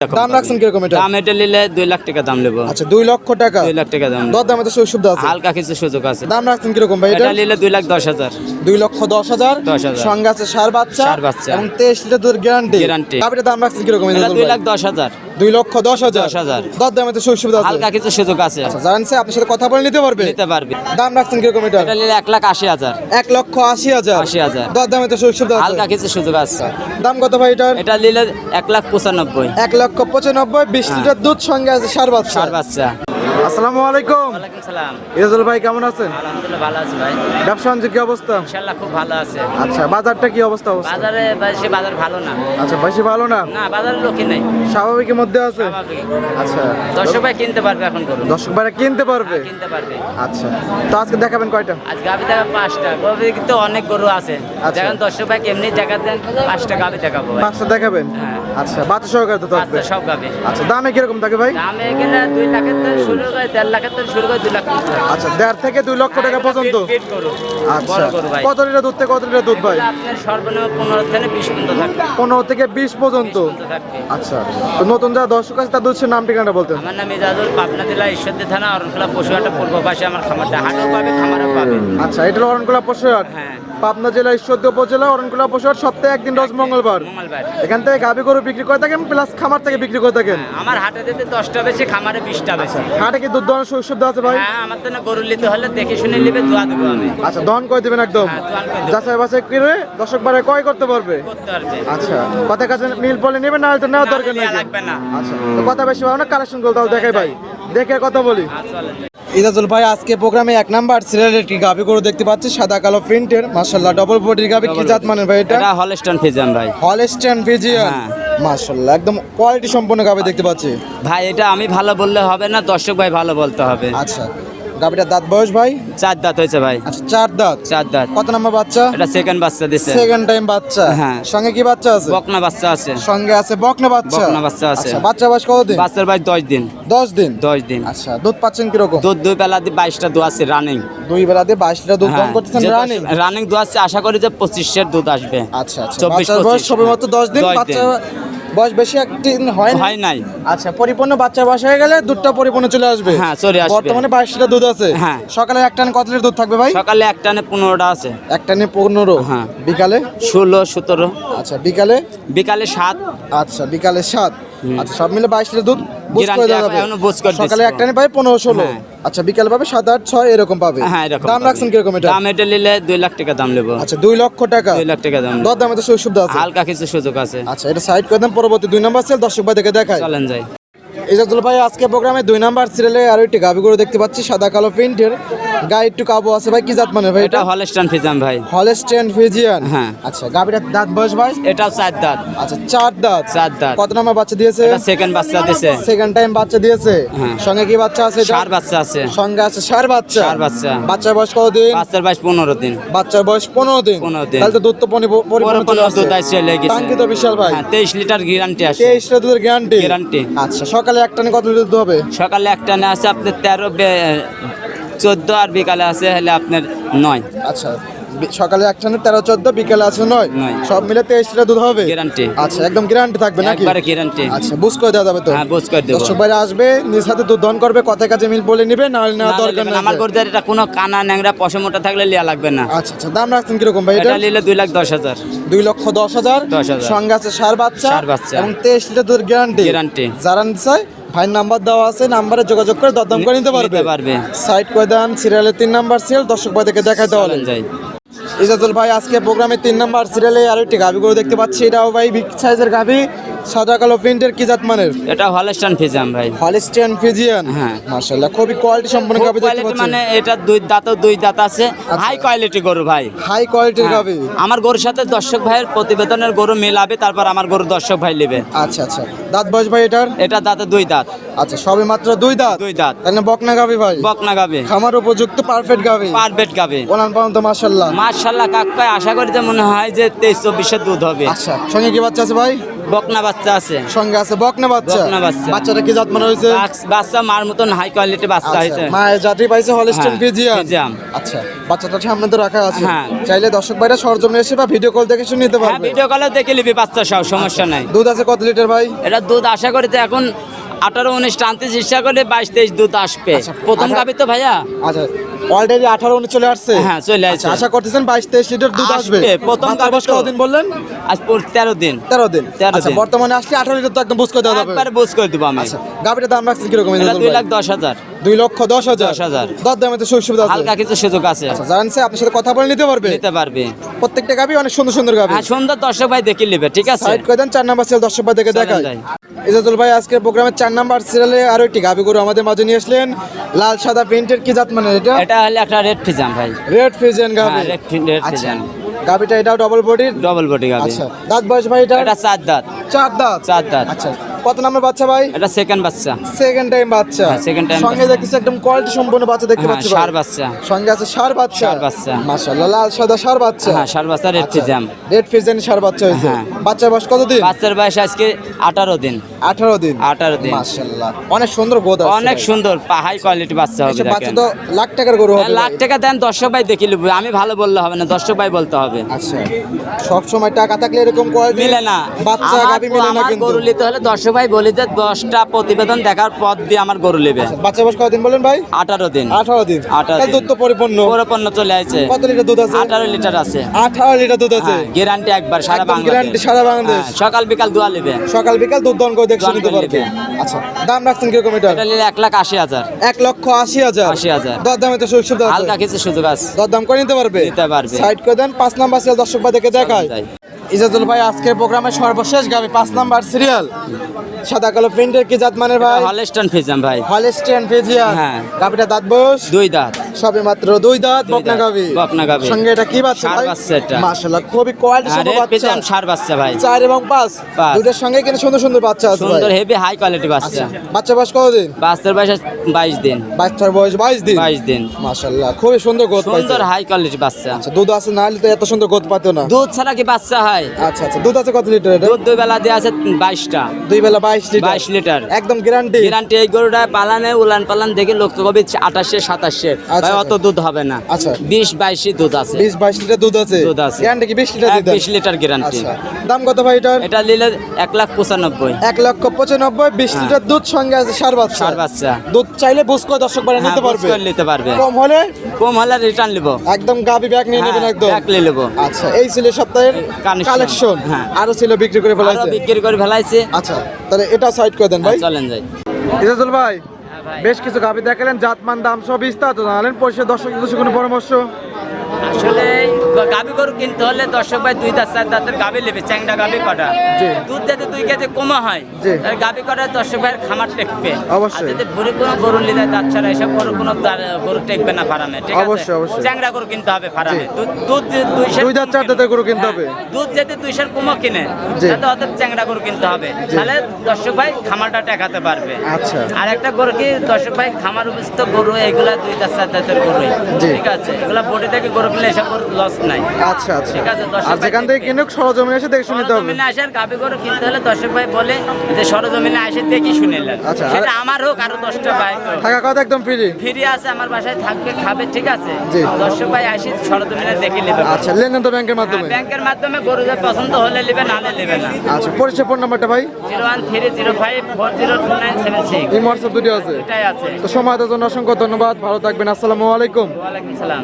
দাম রাখছেন কিরকম এটা? দাম এটা নিলে 2 লাখ টাকা দাম নেবো। আচ্ছা 2 লক্ষ টাকা। 2 লাখ টাকা দাম। দর দামে তো সুযোগ আছে। হালকা কিছু সুযোগ আছে। দাম রাখছেন কিরকম ভাই এটা? এটা নিলে 2,10,000। 2,10,000 10,000 সঙ্গে আছে ষাঁড় বাচ্চা ষাঁড় বাচ্চা। এবং 23 লিটার দুধ গ্যারান্টি। গ্যারান্টি। গাভীর দাম রাখছেন কিরকম এটা 2,10,000। 2,10,000 10,000 দর দামে তো সুযোগ আছে। হালকা কিছু সুযোগ আছে। আচ্ছা জানেন আপনার সাথে কথা বলে নিতে পারবে? নিতে পারবে। দাম রাখছেন কিরকম এটা? এটা নিলে 1,80,000। 1,80,000 80,000 দর দামে তো সুযোগ আছে। হালকা কিছু সুযোগ আছে। দাম কত ভাই এটার? এটা নিলে 1,95,000। 1,95,000 20 লিটার দুধ সঙ্গে আছে ষাঁড় বাচ্চা। ষাঁড় বাচ্চা। আসসালামু আলাইকুম। ওয়ালাইকুম সালাম। ইরাজুল ভাই কেমন আছেন? আলহামদুলিল্লাহ ভালো আছি ভাই। ব্যবসা বাণিজ্য কি অবস্থা? ইনশাআল্লাহ খুব ভালো আছে। আচ্ছা বাজারটা কি অবস্থা? বাজারে বাজার ভালো না। আচ্ছা বেশি ভালো না, না বাজারে লোকই নাই। স্বাভাবিকের মধ্যে আছে। স্বাভাবিক। আচ্ছা দর্শক ভাই কিনতে পারবে এখন করুন। দর্শক ভাইরা কিনতে পারবে। কিনতে পারবে। আচ্ছা তো আজকে দেখাবেন কয়টা? আজ গাভি দেখা 5টা। গাভি তো অনেক গরু আছে। আচ্ছা। দেখেন দর্শক ভাই কেমনি দেখা দেন 5টা গাভি দেখাবো ভাই। 5টা দেখাবেন? হ্যাঁ। আচ্ছা বাচ্চা সহকারে তো থাকবে। 5টা সব গাভি। আচ্ছা দামে কিরকম থাকে ভাই? দামে এখানে 2 লাখের থেকে শুরু করে 1.5 লাখের থেকে শুরু করে 2 লাখ পর্যন্ত। আচ্ছা 1.5 থেকে 2 লক্ষ টাকা পর্যন্ত। পেট গরু। আচ্ছা বড় গরু ভাই। কত লিটার দুধ থেকে কত লিটার দুধ ভাই? আপনার সর্বনিম্ন 15 থেকে 20 পর্যন্ত থাকবে। 15 থেকে 20 পর্যন্ত। 20 পর্যন্ত থাকবে। আচ্ছা তো নতুন যারা দর্শক আছে তাদের হচ্ছে নাম ঠিকানাটা বলতেন। আমার নাম ইজাজুল, পাবনা জেলা ঈশ্বরদী থানা অরণখোলা পশুহাটের পূর্ব পাশে আমার খামারটা। হাটও পাবে, খামারও পাবে। আচ্ছা এটা হলো অরণকুলা পশুহাট। হ্যাঁ। পাবনা জেলা ঈশ্বরদী উপজেলা অরণকুলা পশুহাট, সপ্তাহে একদিন রোজ মঙ্গলবার। মঙ্গলবার। এখান থেকে গাভী গরু বিক্রি করে থাকেন প্লাস খামার থেকে বিক্রি করে থাকেন। আমার হাটে দিতে 10টা বেশি, খামারে 20টা বেশি। হাটে কি দুধ দহন সুবিধা আছে ভাই? হ্যাঁ, আমার তো না গরু নিতে হলে দেখে শুনে নিবে, দোয়া দেবো আমি। আচ্ছা দহন করে দিবেন একদম। হ্যাঁ, দহন করে দেব। যাচাই বাছাই করে দর্শক বারে ক্রয় করতে পারবে। করতে পারবে। আচ্ছা কথা কাছে মিল বলে নেবেন না হলে তো নেওয়ার না, দরকার নেই। নেওয়া লাগবে না। আচ্ছা তো কথা বেশি ভালো না, কালেকশন করতে হবে দেখাই ভাই, দেখে কথা বলি। চলেন। ইজাজুল ভাই আজকে প্রোগ্রামে 1 নাম্বার সিরিয়ালের একটি গাভী গরু দেখতে পাচ্ছি, সাদা কালো প্রিন্টের, মাশাআল্লাহ ডবল বডির গাভী। কি জাত মানের ভাই এটা? এটা হলস্টাইন ফ্রিজিয়ান ভাই। Holstein Friesian. হ্যাঁ। মাশাআল্লাহ একদম কোয়ালিটি সম্পন্ন গাভী দেখতে পাচ্ছি। ভাই এটা আমি ভালো বললে হবে না, দর্শক ভাই ভালো বলতে হবে। আচ্ছা গাভীটার দাঁত বয়স ভাই? 4 দাঁত হয়েছে ভাই। আচ্ছা 4 দাঁত। 4 দাঁত। কত নাম্বার বাচ্চা? এটা সেকেন্ড বাচ্চা দিছে। সেকেন্ড টাইম বাচ্চা। হ্যাঁ। সঙ্গে কি বাচ্চা আছে? বকনা বাচ্চা আছে। সঙ্গে আছে বকনা বাচ্চা। বকনা বাচ্চা আছে। আচ্ছা বাচ্চা বয়স কত দিন? বাচ্চার ভাই 10 দিন। 10 দিন। 10 দিন। আচ্ছা দুধ পাচ্ছেন কি রকম? দুধ 2 বেলা দিয়ে 22টা দুধ আছে রানিং। 2 বেলা দিয়ে 22 লিটার দুধ দহন করতেছেন রানিং? রানিং দুধ আছে, আশা করি যে 25 দুধ আসবে। আচ্ছা আচ্ছা 24, বাচ্চার বয়স 25 সবেমাত্র 10 দিন। 10 দিন। বাচ্চা বয়স বেশি একদিন হয় হয় নাই। আচ্ছা পরিপূর্ণ বাচ্চা বয়স হয়ে গেলে দুধটা পরিপূর্ণ চলে আসবে। হ্যাঁ, চলে আসবে। বর্তমানে 22 লিটার দুধ আছে। হ্যাঁ। সকালে এক টানে কত লিটার দুধ থাকবে ভাই? সকালে এক টানে 15টা আছে। এক টানে 15। হ্যাঁ। বিকালে? 16, 17। আচ্ছা বিকালে? বিকালে 7। আচ্ছা বিকালে 7। আচ্ছা সব মিলে 22 লিটার দুধ বুঝ করে দেওয়া যাবে। এখনো বুঝ করে সকালে দিচ্ছি। এক টানে পাবে 15, 16। হ্যাঁ। আচ্ছা বিকালে পাবে 7, 8, 6 এরকম পাবে। হ্যাঁ, এরকম দাম পাবে। রাখছেন কিরকম এটা? দাম এটা নিলে 2 লাখ টাকা দাম নেবো। আচ্ছা 2 লক্ষ টাকা। 2 লাখ টাকা দাম। দর দামে তো সুবিধা আছে। হালকা কিছু সুযোগ আছে। আচ্ছা এটা সাইড করে দেন, পরবর্তী 2 নাম্বার সেল দর্শক ভাই দেখে দেখায়। চলেন যাই। ইজাজুল ভাই আজকে প্রোগ্রামে 2 নাম্বার সিরিয়ালে আরো একটি গাভী গরু দেখতে পাচ্ছি, সাদা কালো প্রিন্টের, গায়ে একটু কাবু আছে ভাই। কি জাত মানের ভাই এটা এটা? হলস্টাইন ফ্রিজিয়ান ভাই। Holstein Friesian. হ্যাঁ। আচ্ছা গাভীটার দাঁত বয়স ভাই? এটাও 4 দাঁত। আচ্ছা 4 দাঁত। 4 দাঁত। কত নাম্বার বাচ্চা দিয়েছে? এটা সেকেন্ড বাচ্চা দিছে। সেকেন্ড টাইম বাচ্চা দিয়েছে। হ্যাঁ। সঙ্গে কি বাচ্চা আছে এটা? ষাঁড় বাচ্চা আছে। সঙ্গে আছে ষাঁড় বাচ্চা। ষাঁড় বাচ্চা। বাচ্চার বয়স কত দিন? বাচ্চার বয়স 15 দিন। বাচ্চার বয়স 15 দিন। 15 দিন। তাহলে তো দুধ তো পরিপূর্ণ চলে আসছে। দুধ আসছে লেগে গেছে। টাঙ্কি তো বিশাল ভাই। হ্যাঁ, 23 লিটার গ্যারান্টি আছে। 23 লিটার দুধের গ্যারান্টি। গ্যারান্টি। আচ্ছা সকালে এক টানে কত লিটার দুধ হবে? সকালে একটা না আছে আপনার 13, 14 আর বিকালে আছে হলে আপনার 9। আচ্ছা সকালে এক টানে 13, 14, বিকালে আছে 9। 9 সব মিলে 23 লিটার দুধ হবে। গ্যারান্টি। আচ্ছা একদম গ্যারান্টি থাকবে নাকি? একবারে গ্যারান্টি। আচ্ছা বুঝ করে দেওয়া যাবে তো? হ্যাঁ, বুঝ করে দেব। দর্শক ভাইরা আসবে, নিজ হাতে দুধ দহন করবে, কথায় কাজে মিল বলে নিবে, না হলে নেওয়ার দরকার নেই। আমার গরুদের এটা কোনো কানা ন্যাংরা পশমোটা থাকলে লিয়া লাগবে না। আচ্ছা আচ্ছা দাম রাখছেন কিরকম ভাই এটা? এটা নিলে 2,10,000। 2,10,000 10,000 সঙ্গে আছে ষাঁড় বাচ্চা। ষাঁড় বাচ্চা। এবং 23 লিটার দুধের গ্যারান্টি। গ্যারান্টি। যারা নিতে চায় ভাইয়ের নাম্বার দেওয়া আছে, নাম্বারে যোগাযোগ করে দরদাম করে নিতে পারবে। নিতে পারবে। সাইড করে দেন, সিরিয়ালের 3 নাম্বার সিরিয়াল দর্শক ভাই দেখে দেখাইতে চলেন বলেন। যাই। ইজাজুল ভাই আজকে প্রোগ্রামে 3 নাম্বার সিরিয়ালে আরো একটি গাভী গরু দেখতে পাচ্ছি, এটাও ভাই বিগ সাইজের গাভী, সাদা কালো প্রিন্টের। কি জাত মানের? এটা হলস্টাইন ফ্রিজিয়ান ভাই। Holstein Friesian. হ্যাঁ। মাশাআল্লাহ খুবই কোয়ালিটি সম্পন্ন গাভী দেখতে কোয়ালিটি পাচ্ছি। মানে এটা 2 দাঁত আছে। হাই কোয়ালিটি গরু ভাই। হাই কোয়ালিটির হ্যাঁ। গাভী। আমার গরুর সাথে দর্শক ভাইয়ের প্রতিবেদনের গরু মিলাবে, তারপর আমার গরু দর্শক ভাই নেবে। আচ্ছা আচ্ছা দাঁত বয়স ভাই এটার? এটা দাঁতে 2 দাঁত। আচ্ছা সবে মাত্র 2 দাঁত। 2 দাঁত। তাহলে বকনা গাভী ভাই। বকনা গাবে। খামার উপযুক্ত পারফেক্ট গাভী। পারফেক্ট গাবে। ওলান পালন তো মাশাআল্লাহ। মাশাআল্লাহ কাকা, আশা করি যে মনে হয় যে 23, 24 দুধ হবে। আচ্ছা সঙ্গে কি বাচ্চা আছে ভাই? বকনা বাচ্চা আছে, সঙ্গে আছে বকনা বাচ্চা। বকনা বাচ্চা। বাচ্চাটা কি জাত মানে হয়েছে? বাচ্চা মার মতন হাই কোয়ালিটি বাচ্চা হয়েছে। মায়ের জাতি পাইছে হলস্টেইন হ্যাঁ, ফ্রিজিয়ান। ফ্রিজিয়ান। আচ্ছা, বাচ্চাটা সামনে তো রাখা আছে। হ্যাঁ। চাইলে দর্শক ভাইরা সরজমিনে এসে বা ভিডিও কল দেখে শুনে নিতে হ্যাঁ, পারবে। ভিডিও কলে দেখে নিবি বাচ্চা সব, সমস্যা নাই। দুধ আছে কত লিটার ভাই? এটা দুধ আশা করি তো এখন 18-19 টানতে চেষ্টা করলে 22-23 দুধ আসবে। আচ্ছা, প্রথম গাভী তো ভাইয়া। আচ্ছা, অলরেডি 18-19 চলে আসছে। হ্যাঁ, চলে আসছে। আচ্ছা, আশা করতেছেন 22-23 লিটার দুধ আসবে। আসবে, প্রথম বাচ্চার গাভী বয়স তো। কতদিন বললেন? আজ 13 দিন। 13 দিন। 13 আচ্ছা, দিন। বর্তমানে আসলে 18 লিটার তো একদম বুঝ করে দেওয়া যাবে। একবারে বুঝ করে দিব আমি। আচ্ছা, গাভীটার দাম রাখছেন কিরকম? এটা 2,10,000। 2,10,000। 10,000 দর দামে তো সুবিধা আছে। হালকা কিছু সুযোগ আছে, আচ্ছা, জানেন স্যার, আপনার সাথে কথা বলে নিতে পারবে। নিতে পারবে। প্রত্যেকটা গাভী অনেক সুন্দর সুন্দর গাভী। হ্যাঁ, সুন্দর দর্শক ভাই দেখে নেবে, ঠিক আছে। সাইড করে দেন, 4 নাম্বার সিরিয়াল দর্শক ভাই দেখে চলেন দেখায়। যাই। ইজাজুল ভাই আজকের প্রোগ্রামের 4 নাম্বার সিরিয়ালে আরো একটি গাভী গরু আমাদের মাঝে নিয়ে আসলেন। লাল সাদা প্রিন্টের কি জাত মানে এটা? এটা হলে একটা রেড ফিজাম ভাই। রেড ফিজিয়ান গাভী। হ্যাঁ, রেড আচ্ছা, ফিজাম। গাভীটা এটাও ডবল বডির। ডবল বডি গাভী। আচ্ছা, দাঁত বয়স ভাই এটা? এটা 4 দাঁত। 4 দাঁত। 4 দাঁত। আচ্ছা, কত নাম্বার বাচ্চা ভাই? এটা সেকেন্ড বাচ্চা। সেকেন্ড টাইম বাচ্চা। হ্যাঁ, second time সঙ্গে বাচ্চা। দেখতেছি একদম কোয়ালিটি সম্পন্ন বাচ্চা দেখতে হ্যাঁ, পাচ্ছি ভাই। ষাঁড় বাচ্চা। সঙ্গে আছে ষাঁড় বাচ্চা। ষাঁড় বাচ্চা। মাশাআল্লাহ, লাল সাদা ষাঁড় বাচ্চা। হ্যাঁ, ষাঁড় বাচ্চা রেড ফিজাম। রেড ফিজিয়ান ষাঁড় বাচ্চা হয়েছে। হ্যাঁ। বাচ্চার বয়স কতদিন? বাচ্চার বয়স আজকে 18 দিন। 18 দিন। 18 দিন। মাশাআল্লাহ, অনেক সুন্দর গোদ আছে। অনেক সুন্দর হাই কোয়ালিটি বাচ্চা হবে। এসব বাচ্চা দেখেন। তো লাখ টাকার গরু হবে। হ্যাঁ, লাখ টাকা দেন, দর্শক ভাই দেখে নেবে। আমি ভালো বললে হবে না, দর্শক ভাই বলতে হবে। আচ্ছা, সব সময় টাকা থাকলে এরকম কোয়ালিটি মিলে না। বাচ্চা গাভী মিলে না কিন্তু। গরু নিতে হলে দর্শক ভাই বলি যে 10টা প্রতিবেদন দেখার পর দিয়ে আমার গরু নেবে। বাচ্চা বয়স কতদিন বলেন ভাই? 18 দিন। 18 দিন। 18 তাহলে দিন। দুধ তো পরিপূর্ণ। পরিপূর্ণ চলে আসছে। কত লিটার দুধ আছে? 18 লিটার আছে। 18 লিটার দুধ আছে। গ্যারান্টি একবার সারা একদম বাংলাদেশ। গ্যারান্টি সারা বাংলাদেশ। হ্যাঁ, সকাল বিকাল দোয়া নেবে। সকাল বিকাল দুধ দহন করে দেখে দহন নিতে করে পারবে। নেবে। আচ্ছা, দাম রাখছেন কিরকম এটা? এটা নিলে 1,80,000। 1,80,000। 80,000। দর দামে তো সুযোগ সুবিধা আছে। হালকা কিছু সুযোগ আছে। দর দাম করে নিতে পারবে। নিতে পারবে। সাইড করে দেন, 5 নাম্বার সিরিয়াল দর্শক ভাই দেখে দেখায়। যাই। ইজাজুল ভাই আজকের প্রোগ্রামের সর্বশেষ গাভী 5 নাম্বার সিরিয়াল সাদা কালো প্রিন্টের কি জাত মানের ভাই? হলস্টাইন ফিজাম ভাই। Holstein Friesian. হ্যাঁ। গাভীটা দাঁত বয়স? 2 দাঁত। সবে মাত্র 2 দাঁত। দুই বকনা দাঁত। গাভী। বকনা গাভী। সঙ্গে এটা কি বাচ্চা ষাঁড় ভাই? বাচ্চা এটা। মাশাআল্লাহ, খুবই কোয়ালিটি আর সম্পন্ন রেড বাচ্চা। ফিজাম ষাঁড় বাচ্চা ভাই। 4 এবং 5 পাঁচ। দুটোর সঙ্গে কিন্তু সুন্দর সুন্দর বাচ্চা আছে ভাই। সুন্দর হেভি হাই কোয়ালিটি বাচ্চা। বাচ্চা বয়স কতদিন? বাচ্চার বয়স 22 দিন। বাচ্চার বয়স 22 দিন। 22 দিন। মাশাআল্লাহ, খুবই সুন্দর গোদ পাইছে। সুন্দর হাই কোয়ালিটি বাচ্চা। আচ্ছা, দুধ আছে না হলে তো এত সুন্দর গোদ পাতো না। দুধ ছাড়া কি বাচ্চা হয়? আচ্ছা আচ্ছা, দুধ আছে কত লিটার এটা? দুধ 2 বেলা দিয়ে আছে 22টা। 2 বেলা 22 লিটার। 22 লিটার। একদম গ্যারান্টি। গ্যারান্টি। এই গরুটা পালানে উলান পালান দেখে লোক কবি 28 27 আচ্ছা, ভাই, অত দুধ হবে না। আচ্ছা। 20-22 দুধ আছে। 20-22 লিটার দুধ আছে। দুধ আছে। গ্যারান্টি কি 20 লিটার দিতে? 20 লিটার গ্যারান্টি। আচ্ছা, দাম কত ভাই এটার? এটা নিলে 1,95,000। 1,95,000। 20 হ্যাঁ। লিটার দুধ, সঙ্গে আছে ষাঁড় বাচ্চা। ষাঁড় বাচ্চা। দুধ চাইলে বুঝ করে দর্শক বাড়ি নিতে পারবে। নিতে পারবে। কম হলে কম হলে রিটার্ন নিব। একদম গাবি ব্যাগ নিয়ে নেবেন একদম। এক নিয়ে নেব। আচ্ছা, এই ছিল সপ্তাহের Collection। কালেকশন। হ্যাঁ। আরো ছিল বিক্রি করে আরো ফেলাইছে। বিক্রি করে ফেলাইছে। আচ্ছা, তাহলে এটা সাইড করে দেন ভাই। চলেন যাই। ইজাজুল ভাই, ভাই। বেশ কিছু গাভি দেখালেন, জাতমান দাম সব বিস্তারিত জানালেন। পরিষদ দর্শক কোনো পরামর্শ? আসলে গাভী গরু কিনতে হলে দর্শক ভাই 2 দাঁত 4 দাঁতের গাভী নেবে। চ্যাংড়া গাভী কটা। জি। দুধ যাতে 2 কেজি কমা হয়, জি। তাহলে গাভী কটা দর্শক ভাইয়ের খামার টেকবে। অবশ্যই। আর যদি ভুরি কোনো গরু লিদায় দাঁত ছাড়া এসব গরু কোনো গরু টেকবে না ফার্মে, ঠিক আছে? অবশ্যই, অবশ্যই। চ্যাংড়া গরু কিনতে হবে ফার্মে। জি। দুধ 2 দাঁত 4 দাঁতের গরু কিনতে হবে। দুধ যাতে 200 কমা কিনে, জি। তাহলে অত চ্যাংড়া গরু কিনতে হবে। জি। তাহলে দর্শক ভাই খামারটা টেকাতে পারবে। আচ্ছা। আর একটা গরু কি দর্শক ভাই খামার উপস্থিত গরু এগুলা 2 দাঁত 4 দাঁতের গরু, জি। ঠিক আছে? এগুলা বডি থেকে গরু কিনলে এসব গরু লস নাই। আচ্ছা আচ্ছা। ঠিক আছে, দর্শক আর ভাই যেখান থেকে দেখবে। কিনুক সরজমিনে এসে দেখে শুনে নিতে হবে। সরজমিনে আসার গাভী গরু কিনতে হলে দর্শক ভাই বলে যে সরজমিনে এসে দেখি শুনেলেন। আচ্ছা, আর- সেটা আমার হোক আরো 10টা ভাই থাকা কথা একদম ফ্রি। ফিরে আছে আমার বাসায় থাকবে খাবে, ঠিক আছে? জি। দর্শক ভাই আসি সরজমিনে দেখে নেবে। আচ্ছা, লেনদেন তো ব্যাংকের মাধ্যমে। ব্যাংকের মাধ্যমে গরু যে পছন্দ হলে নেবে, না হলে নেবে না। আচ্ছা, পরিচয় ফোন নাম্বারটা ভাই? 01305402976। এই হোয়াটসঅ্যাপ দুটো আছে। এটাই আছে। তো সময় দেওয়ার জন্য অসংখ্য ধন্যবাদ। ভালো থাকবেন। আসসালামু আলাইকুম। ওয়ালাইকুম সালাম।